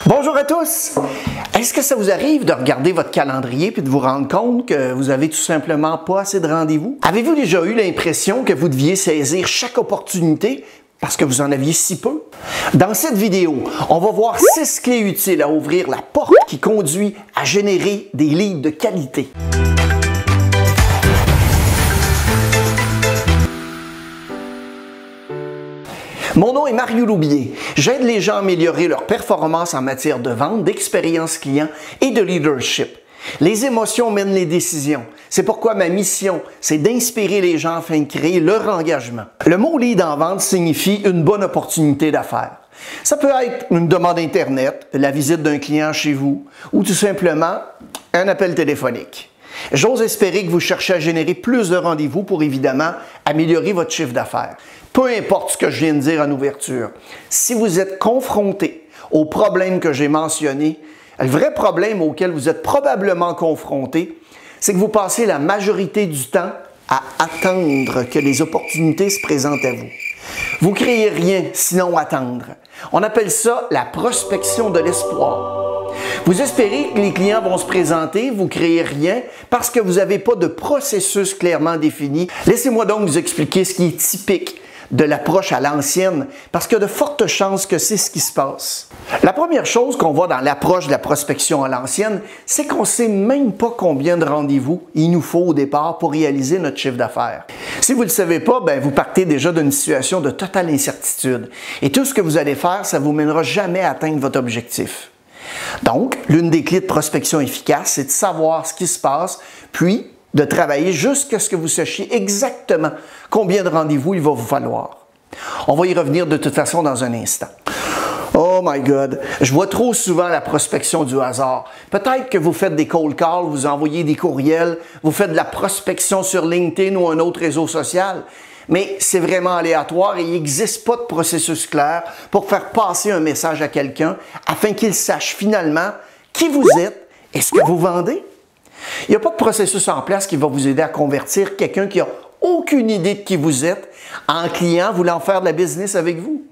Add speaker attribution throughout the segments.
Speaker 1: Bonjour à tous! Est-ce que ça vous arrive de regarder votre calendrier puis de vous rendre compte que vous avez tout simplement pas assez de rendez-vous? Avez-vous déjà eu l'impression que vous deviez saisir chaque opportunité parce que vous en aviez si peu? Dans cette vidéo, on va voir 6 clés utiles à ouvrir la porte qui conduit à générer des leads de qualité. Mon nom est Mario Loubier. J'aide les gens à améliorer leur performance en matière de vente, d'expérience client et de leadership. Les émotions mènent les décisions. C'est pourquoi ma mission, c'est d'inspirer les gens afin de créer leur engagement. Le mot lead en vente signifie une bonne opportunité d'affaires. Ça peut être une demande Internet, la visite d'un client chez vous ou tout simplement un appel téléphonique. J'ose espérer que vous cherchez à générer plus de rendez-vous pour évidemment améliorer votre chiffre d'affaires. Peu importe ce que je viens de dire en ouverture, si vous êtes confronté aux problèmes que j'ai mentionnés, le vrai problème auquel vous êtes probablement confronté, c'est que vous passez la majorité du temps à attendre que les opportunités se présentent à vous. Vous ne créez rien sinon attendre. On appelle ça la prospection de l'espoir. Vous espérez que les clients vont se présenter, vous ne créez rien parce que vous n'avez pas de processus clairement défini. Laissez-moi donc vous expliquer ce qui est typique de l'approche à l'ancienne, parce qu'il y a de fortes chances que c'est ce qui se passe. La première chose qu'on voit dans l'approche de la prospection à l'ancienne, c'est qu'on ne sait même pas combien de rendez-vous il nous faut au départ pour réaliser notre chiffre d'affaires. Si vous ne le savez pas, vous partez déjà d'une situation de totale incertitude. Et tout ce que vous allez faire, ça ne vous mènera jamais à atteindre votre objectif. Donc, l'une des clés de prospection efficace, c'est de savoir ce qui se passe, puis de travailler jusqu'à ce que vous sachiez exactement combien de rendez-vous il va vous falloir. On va y revenir de toute façon dans un instant. Oh my God, je vois trop souvent la prospection du hasard. Peut-être que vous faites des cold calls, vous envoyez des courriels, vous faites de la prospection sur LinkedIn ou un autre réseau social, mais c'est vraiment aléatoire et il n'existe pas de processus clair pour faire passer un message à quelqu'un afin qu'il sache finalement qui vous êtes et ce que vous vendez. Il n'y a pas de processus en place qui va vous aider à convertir quelqu'un qui n'a aucune idée de qui vous êtes en client voulant faire de la business avec vous.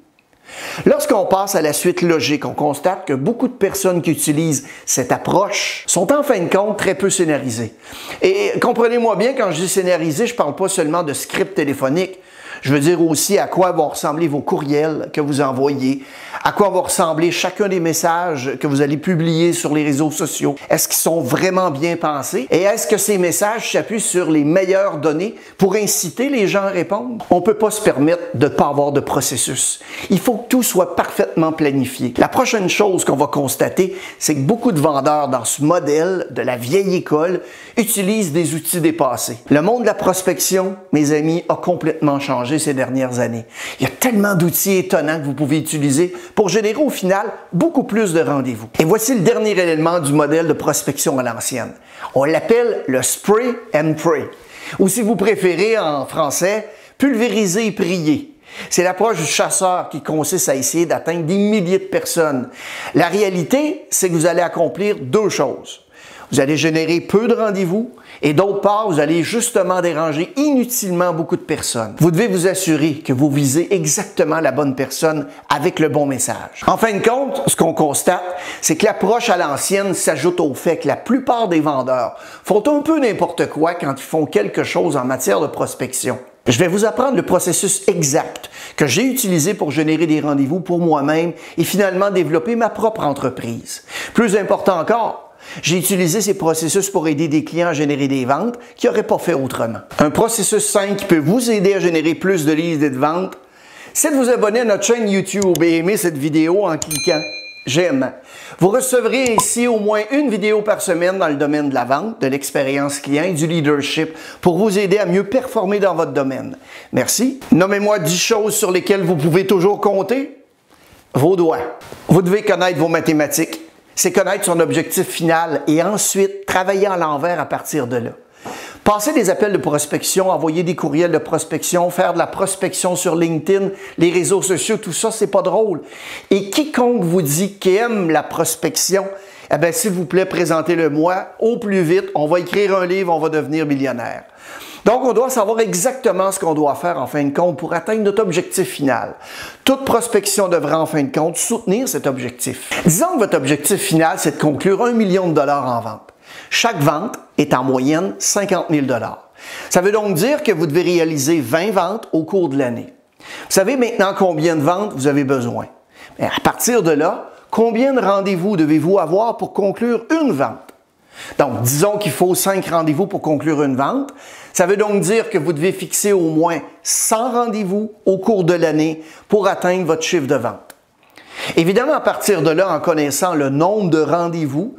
Speaker 1: Lorsqu'on passe à la suite logique, on constate que beaucoup de personnes qui utilisent cette approche sont en fin de compte très peu scénarisées. Et comprenez-moi bien, quand je dis scénarisé, je ne parle pas seulement de script téléphonique. Je veux dire aussi à quoi vont ressembler vos courriels que vous envoyez, à quoi vont ressembler chacun des messages que vous allez publier sur les réseaux sociaux. Est-ce qu'ils sont vraiment bien pensés? Et est-ce que ces messages s'appuient sur les meilleures données pour inciter les gens à répondre? On ne peut pas se permettre de ne pas avoir de processus. Il faut que tout soit parfaitement planifié. La prochaine chose qu'on va constater, c'est que beaucoup de vendeurs dans ce modèle de la vieille école utilisent des outils dépassés. Le monde de la prospection, mes amis, a complètement changé ces dernières années. Il y a tellement d'outils étonnants que vous pouvez utiliser pour générer au final beaucoup plus de rendez-vous. Et voici le dernier élément du modèle de prospection à l'ancienne. On l'appelle le spray and pray, ou si vous préférez en français, pulvériser et prier. C'est l'approche du chasseur qui consiste à essayer d'atteindre des milliers de personnes. La réalité, c'est que vous allez accomplir deux choses. Vous allez générer peu de rendez-vous et d'autre part, vous allez justement déranger inutilement beaucoup de personnes. Vous devez vous assurer que vous visez exactement la bonne personne avec le bon message. En fin de compte, ce qu'on constate, c'est que l'approche à l'ancienne s'ajoute au fait que la plupart des vendeurs font un peu n'importe quoi quand ils font quelque chose en matière de prospection. Je vais vous apprendre le processus exact que j'ai utilisé pour générer des rendez-vous pour moi-même et finalement développer ma propre entreprise. Plus important encore, j'ai utilisé ces processus pour aider des clients à générer des ventes qu'ils n'auraient pas fait autrement. Un processus simple qui peut vous aider à générer plus de leads et de ventes, c'est de vous abonner à notre chaîne YouTube et aimer cette vidéo en cliquant « J'aime ». Vous recevrez ainsi au moins une vidéo par semaine dans le domaine de la vente, de l'expérience client et du leadership pour vous aider à mieux performer dans votre domaine. Merci. Nommez-moi 10 choses sur lesquelles vous pouvez toujours compter. Vos doigts. Vous devez connaître vos mathématiques. C'est connaître son objectif final et ensuite travailler à l'envers à partir de là. Passer des appels de prospection, envoyer des courriels de prospection, faire de la prospection sur LinkedIn, les réseaux sociaux, tout ça, c'est pas drôle. Et quiconque vous dit qu'il aime la prospection, eh bien, s'il vous plaît, présentez-le moi au plus vite. On va écrire un livre, on va devenir millionnaire. Donc, on doit savoir exactement ce qu'on doit faire en fin de compte pour atteindre notre objectif final. Toute prospection devrait en fin de compte soutenir cet objectif. Disons que votre objectif final, c'est de conclure 1 million de dollars en vente. Chaque vente est en moyenne 50 000 dollars. Ça veut donc dire que vous devez réaliser 20 ventes au cours de l'année. Vous savez maintenant combien de ventes vous avez besoin. Mais à partir de là, combien de rendez-vous devez-vous avoir pour conclure une vente? Donc, disons qu'il faut 5 rendez-vous pour conclure une vente. Ça veut donc dire que vous devez fixer au moins 100 rendez-vous au cours de l'année pour atteindre votre chiffre de vente. Évidemment, à partir de là, en connaissant le nombre de rendez-vous,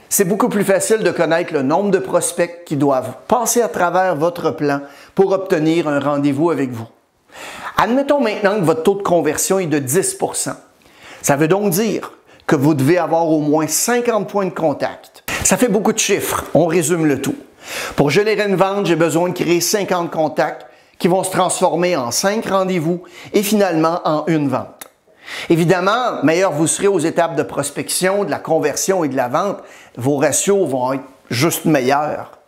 Speaker 1: c'est beaucoup plus facile de connaître le nombre de prospects qui doivent passer à travers votre plan pour obtenir un rendez-vous avec vous. Admettons maintenant que votre taux de conversion est de 10 %. Ça veut donc dire que vous devez avoir au moins 50 points de contact. Ça fait beaucoup de chiffres, on résume le tout. Pour générer une vente, j'ai besoin de créer 50 contacts qui vont se transformer en 5 rendez-vous et finalement en une vente. Évidemment, meilleur vous serez aux étapes de prospection, de la conversion et de la vente, vos ratios vont être juste meilleurs.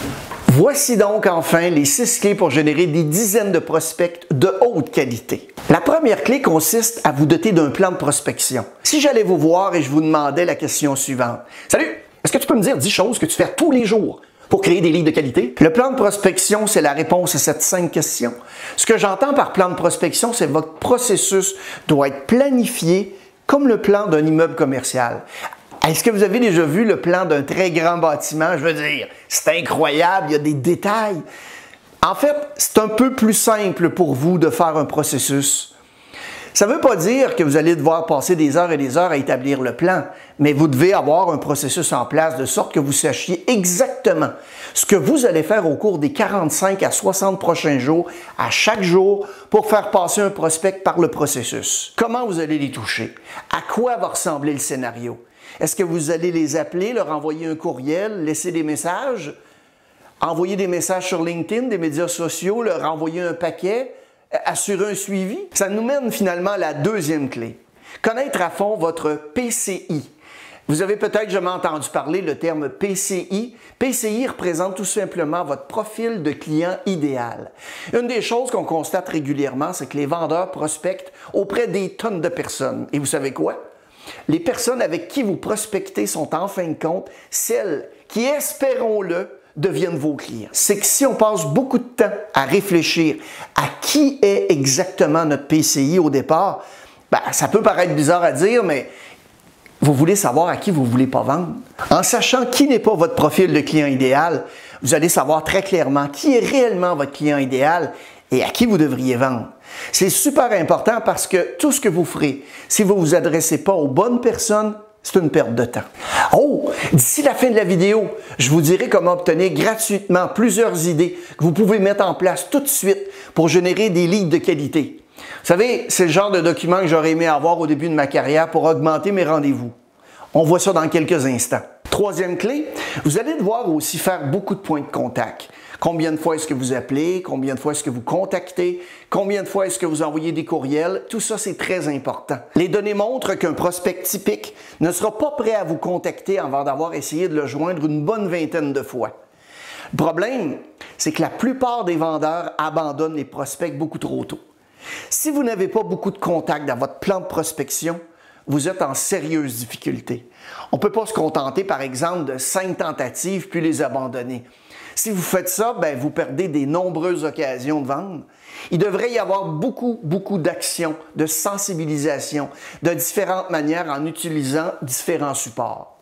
Speaker 1: Voici donc enfin les 6 clés pour générer des dizaines de prospects de haute qualité. La première clé consiste à vous doter d'un plan de prospection. Si j'allais vous voir et je vous demandais la question suivante. Salut, est-ce que tu peux me dire 10 choses que tu fais tous les jours pour créer des leads de qualité? Le plan de prospection, c'est la réponse à cette 5 questions. Ce que j'entends par plan de prospection, c'est que votre processus doit être planifié comme le plan d'un immeuble commercial. Est-ce que vous avez déjà vu le plan d'un très grand bâtiment? Je veux dire, c'est incroyable, il y a des détails. En fait, c'est un peu plus simple pour vous de faire un processus. Ça ne veut pas dire que vous allez devoir passer des heures et des heures à établir le plan, mais vous devez avoir un processus en place de sorte que vous sachiez exactement ce que vous allez faire au cours des 45 à 60 prochains jours, à chaque jour, pour faire passer un prospect par le processus. Comment vous allez les toucher? À quoi va ressembler le scénario? Est-ce que vous allez les appeler, leur envoyer un courriel, laisser des messages, envoyer des messages sur LinkedIn, des médias sociaux, leur envoyer un paquet, assurer un suivi? Ça nous mène finalement à la deuxième clé. Connaître à fond votre PCI. Vous avez peut-être jamais entendu parler le terme PCI. PCI représente tout simplement votre profil de client idéal. Une des choses qu'on constate régulièrement, c'est que les vendeurs prospectent auprès des tonnes de personnes. Et vous savez quoi? Les personnes avec qui vous prospectez sont en fin de compte celles qui, espérons-le, deviennent vos clients. C'est que si on passe beaucoup de temps à réfléchir à qui est exactement notre PCI au départ, ça peut paraître bizarre à dire, mais vous voulez savoir à qui vous ne voulez pas vendre. En sachant qui n'est pas votre profil de client idéal, vous allez savoir très clairement qui est réellement votre client idéal et à qui vous devriez vendre. C'est super important parce que tout ce que vous ferez, si vous ne vous adressez pas aux bonnes personnes, c'est une perte de temps. Oh, d'ici la fin de la vidéo, je vous dirai comment obtenir gratuitement plusieurs idées que vous pouvez mettre en place tout de suite pour générer des leads de qualité. Vous savez, c'est le genre de document que j'aurais aimé avoir au début de ma carrière pour augmenter mes rendez-vous. On voit ça dans quelques instants. Troisième clé, vous allez devoir aussi faire beaucoup de points de contact. Combien de fois est-ce que vous appelez? Combien de fois est-ce que vous contactez? Combien de fois est-ce que vous envoyez des courriels? Tout ça, c'est très important. Les données montrent qu'un prospect typique ne sera pas prêt à vous contacter avant d'avoir essayé de le joindre une bonne vingtaine de fois. Le problème, c'est que la plupart des vendeurs abandonnent les prospects beaucoup trop tôt. Si vous n'avez pas beaucoup de contacts dans votre plan de prospection, vous êtes en sérieuse difficulté. On ne peut pas se contenter, par exemple, de 5 tentatives puis les abandonner. Si vous faites ça, vous perdez des nombreuses occasions de vendre. Il devrait y avoir beaucoup d'actions, de sensibilisation, de différentes manières en utilisant différents supports.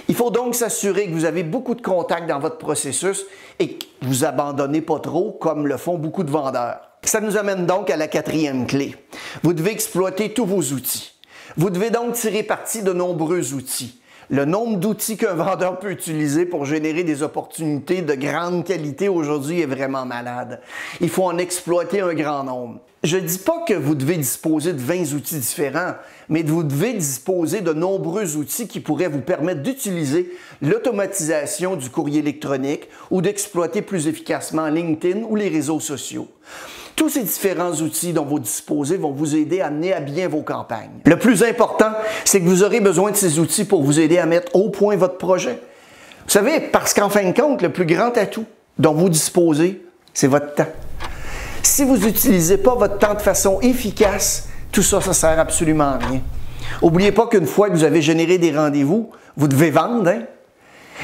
Speaker 1: Il faut donc s'assurer que vous avez beaucoup de contacts dans votre processus et que vous abandonnez pas trop comme le font beaucoup de vendeurs. Ça nous amène donc à la quatrième clé. Vous devez exploiter tous vos outils. Vous devez donc tirer parti de nombreux outils. Le nombre d'outils qu'un vendeur peut utiliser pour générer des opportunités de grande qualité aujourd'hui est vraiment malade. Il faut en exploiter un grand nombre. Je ne dis pas que vous devez disposer de 20 outils différents, mais vous devez disposer de nombreux outils qui pourraient vous permettre d'utiliser l'automatisation du courrier électronique ou d'exploiter plus efficacement LinkedIn ou les réseaux sociaux. Tous ces différents outils dont vous disposez vont vous aider à mener à bien vos campagnes. Le plus important, c'est que vous aurez besoin de ces outils pour vous aider à mettre au point votre projet. Vous savez, parce qu'en fin de compte, le plus grand atout dont vous disposez, c'est votre temps. Si vous n'utilisez pas votre temps de façon efficace, tout ça, ça ne sert absolument à rien. N'oubliez pas qu'une fois que vous avez généré des rendez-vous, vous devez vendre, hein?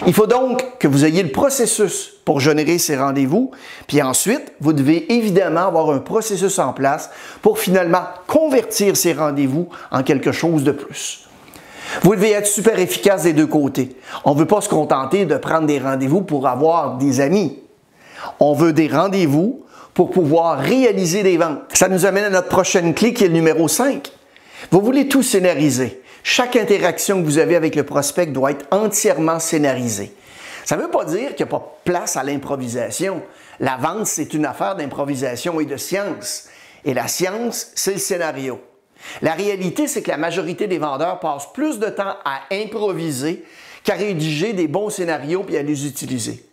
Speaker 1: Il faut donc que vous ayez le processus pour générer ces rendez-vous, puis ensuite, vous devez évidemment avoir un processus en place pour finalement convertir ces rendez-vous en quelque chose de plus. Vous devez être super efficace des deux côtés. On ne veut pas se contenter de prendre des rendez-vous pour avoir des amis. On veut des rendez-vous pour pouvoir réaliser des ventes. Ça nous amène à notre prochaine clé qui est le numéro 5. Vous voulez tout scénariser. Chaque interaction que vous avez avec le prospect doit être entièrement scénarisée. Ça ne veut pas dire qu'il n'y a pas de place à l'improvisation. La vente, c'est une affaire d'improvisation et de science. Et la science, c'est le scénario. La réalité, c'est que la majorité des vendeurs passent plus de temps à improviser qu'à rédiger des bons scénarios et à les utiliser.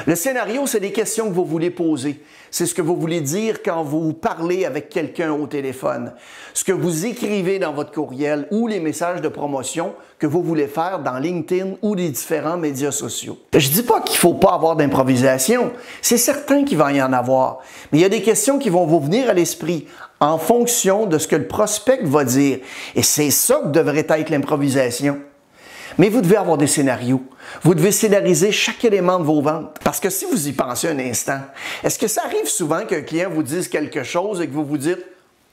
Speaker 1: Le scénario, c'est des questions que vous voulez poser. C'est ce que vous voulez dire quand vous parlez avec quelqu'un au téléphone. Ce que vous écrivez dans votre courriel ou les messages de promotion que vous voulez faire dans LinkedIn ou les différents médias sociaux. Je ne dis pas qu'il ne faut pas avoir d'improvisation. C'est certain qu'il va y en avoir. Mais il y a des questions qui vont vous venir à l'esprit en fonction de ce que le prospect va dire. Et c'est ça que devrait être l'improvisation. Mais vous devez avoir des scénarios. Vous devez scénariser chaque élément de vos ventes. Parce que si vous y pensez un instant, est-ce que ça arrive souvent qu'un client vous dise quelque chose et que vous vous dites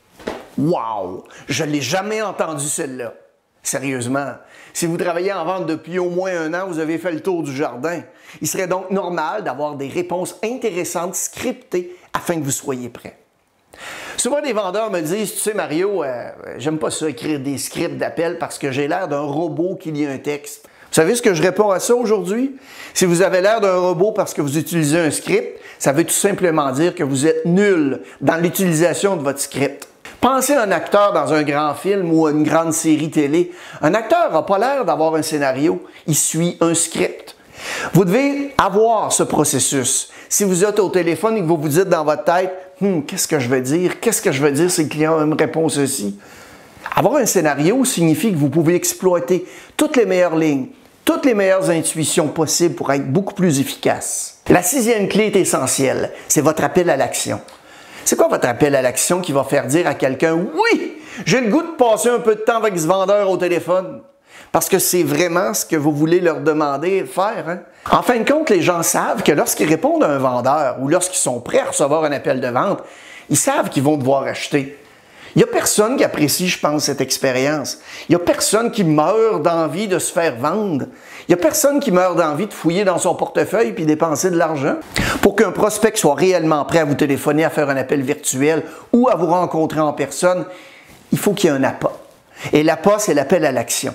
Speaker 1: « Wow, je ne l'ai jamais entendu celle-là ». Sérieusement, si vous travaillez en vente depuis au moins 1 an, vous avez fait le tour du jardin. Il serait donc normal d'avoir des réponses intéressantes scriptées afin que vous soyez prêt. Souvent, des vendeurs me disent, tu sais Mario, j'aime pas ça écrire des scripts d'appel parce que j'ai l'air d'un robot qui lit un texte. Vous savez ce que je réponds à ça aujourd'hui? Si vous avez l'air d'un robot parce que vous utilisez un script, ça veut tout simplement dire que vous êtes nul dans l'utilisation de votre script. Pensez à un acteur dans un grand film ou une grande série télé. Un acteur n'a pas l'air d'avoir un scénario, il suit un script. Vous devez avoir ce processus. Si vous êtes au téléphone et que vous vous dites dans votre tête, qu'est-ce que je vais dire? Qu'est-ce que je vais dire si le client me répond ceci? Avoir un scénario signifie que vous pouvez exploiter toutes les meilleures lignes, toutes les meilleures intuitions possibles pour être beaucoup plus efficace. La 6e clé est essentielle, c'est votre appel à l'action. C'est quoi votre appel à l'action qui va faire dire à quelqu'un « Oui, j'ai le goût de passer un peu de temps avec ce vendeur au téléphone ». Parce que c'est vraiment ce que vous voulez leur demander de faire. Hein? En fin de compte, les gens savent que lorsqu'ils répondent à un vendeur ou lorsqu'ils sont prêts à recevoir un appel de vente, ils savent qu'ils vont devoir acheter. Il n'y a personne qui apprécie, je pense, cette expérience. Il n'y a personne qui meurt d'envie de se faire vendre. Il n'y a personne qui meurt d'envie de fouiller dans son portefeuille puis dépenser de l'argent. Pour qu'un prospect soit réellement prêt à vous téléphoner, à faire un appel virtuel ou à vous rencontrer en personne, il faut qu'il y ait un appât. Et l'appât, c'est l'appel à l'action.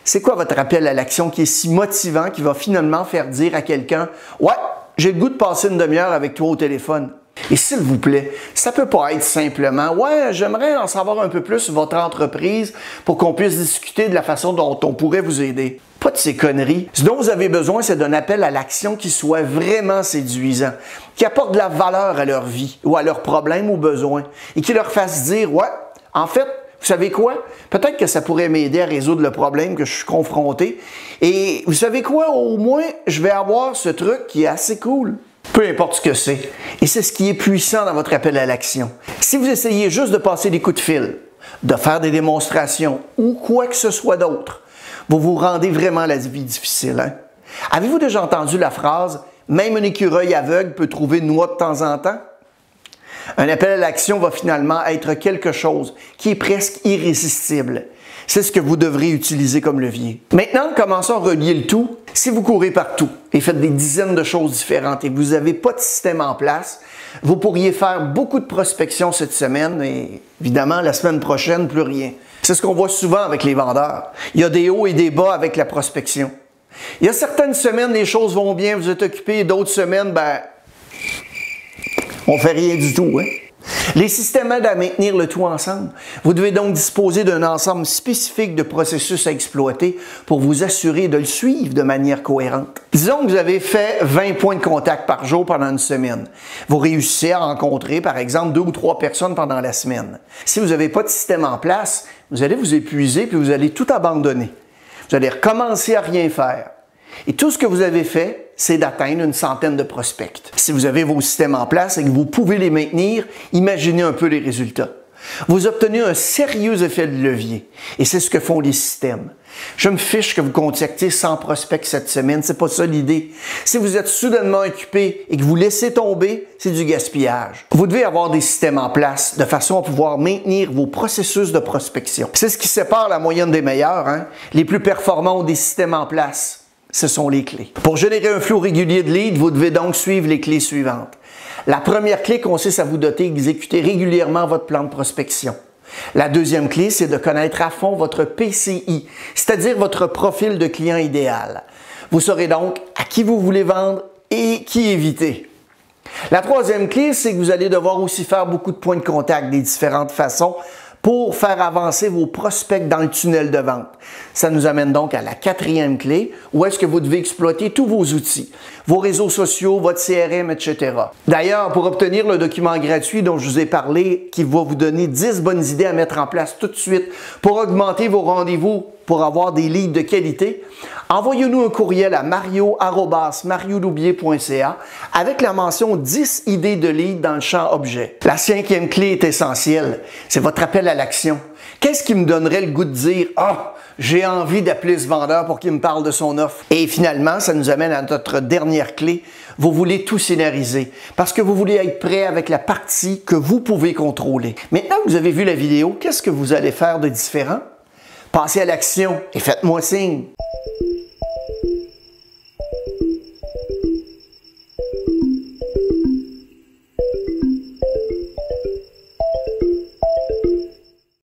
Speaker 1: C'est quoi votre appel à l'action qui est si motivant, qui va finalement faire dire à quelqu'un « Ouais, j'ai le goût de passer une demi-heure avec toi au téléphone. » Et s'il vous plaît, ça ne peut pas être simplement « Ouais, j'aimerais en savoir un peu plus sur votre entreprise pour qu'on puisse discuter de la façon dont on pourrait vous aider. » Pas de ces conneries. Ce dont vous avez besoin, c'est d'un appel à l'action qui soit vraiment séduisant, qui apporte de la valeur à leur vie ou à leurs problèmes ou besoins et qui leur fasse dire « Ouais, en fait, vous savez quoi? Peut-être que ça pourrait m'aider à résoudre le problème que je suis confronté. Et vous savez quoi? Au moins, je vais avoir ce truc qui est assez cool. » Peu importe ce que c'est. Et c'est ce qui est puissant dans votre appel à l'action. Si vous essayez juste de passer des coups de fil, de faire des démonstrations ou quoi que ce soit d'autre, vous vous rendez vraiment la vie difficile. Hein? Avez-vous déjà entendu la phrase « Même un écureuil aveugle peut trouver une noix de temps en temps » ? Un appel à l'action va finalement être quelque chose qui est presque irrésistible. C'est ce que vous devrez utiliser comme levier. Maintenant, commençons à relier le tout. Si vous courez partout et faites des dizaines de choses différentes et que vous n'avez pas de système en place, vous pourriez faire beaucoup de prospection cette semaine et évidemment, la semaine prochaine, plus rien. C'est ce qu'on voit souvent avec les vendeurs. Il y a des hauts et des bas avec la prospection. Il y a certaines semaines, les choses vont bien, vous êtes occupé, et d'autres semaines, on fait rien du tout. Hein? Les systèmes aident à maintenir le tout ensemble. Vous devez donc disposer d'un ensemble spécifique de processus à exploiter pour vous assurer de le suivre de manière cohérente. Disons que vous avez fait 20 points de contact par jour pendant une semaine. Vous réussissez à rencontrer, par exemple, 2 ou 3 personnes pendant la semaine. Si vous n'avez pas de système en place, vous allez vous épuiser puis vous allez tout abandonner. Vous allez recommencer à rien faire. Et tout ce que vous avez fait, c'est d'atteindre une centaine de prospects. Si vous avez vos systèmes en place et que vous pouvez les maintenir, imaginez un peu les résultats. Vous obtenez un sérieux effet de levier. Et c'est ce que font les systèmes. Je me fiche que vous contactez 100 prospects cette semaine, c'est pas ça l'idée. Si vous êtes soudainement occupé et que vous laissez tomber, c'est du gaspillage. Vous devez avoir des systèmes en place de façon à pouvoir maintenir vos processus de prospection. C'est ce qui sépare la moyenne des meilleurs, hein? Les plus performants ont des systèmes en place. Ce sont les clés. Pour générer un flot régulier de leads, vous devez donc suivre les clés suivantes. La première clé consiste à vous doter d'exécuter régulièrement votre plan de prospection. La deuxième clé, c'est de connaître à fond votre PCI, c'est-à-dire votre profil de client idéal. Vous saurez donc à qui vous voulez vendre et qui éviter. La troisième clé, c'est que vous allez devoir aussi faire beaucoup de points de contact des différentes façons pour faire avancer vos prospects dans le tunnel de vente. Ça nous amène donc à la quatrième clé, où est-ce que vous devez exploiter tous vos outils, vos réseaux sociaux, votre CRM, etc. D'ailleurs, pour obtenir le document gratuit dont je vous ai parlé, qui va vous donner 10 bonnes idées à mettre en place tout de suite pour augmenter vos rendez-vous, pour avoir des leads de qualité, envoyez-nous un courriel à mario@marioloubier.ca avec la mention 10 idées de leads dans le champ objet. La cinquième clé est essentielle, c'est votre appel à l'action. Qu'est-ce qui me donnerait le goût de dire « Ah, j'ai envie d'appeler ce vendeur pour qu'il me parle de son offre ». Et finalement, ça nous amène à notre dernière clé. Vous voulez tout scénariser parce que vous voulez être prêt avec la partie que vous pouvez contrôler. Maintenant que vous avez vu la vidéo, qu'est-ce que vous allez faire de différent? Passez à l'action et faites-moi signe.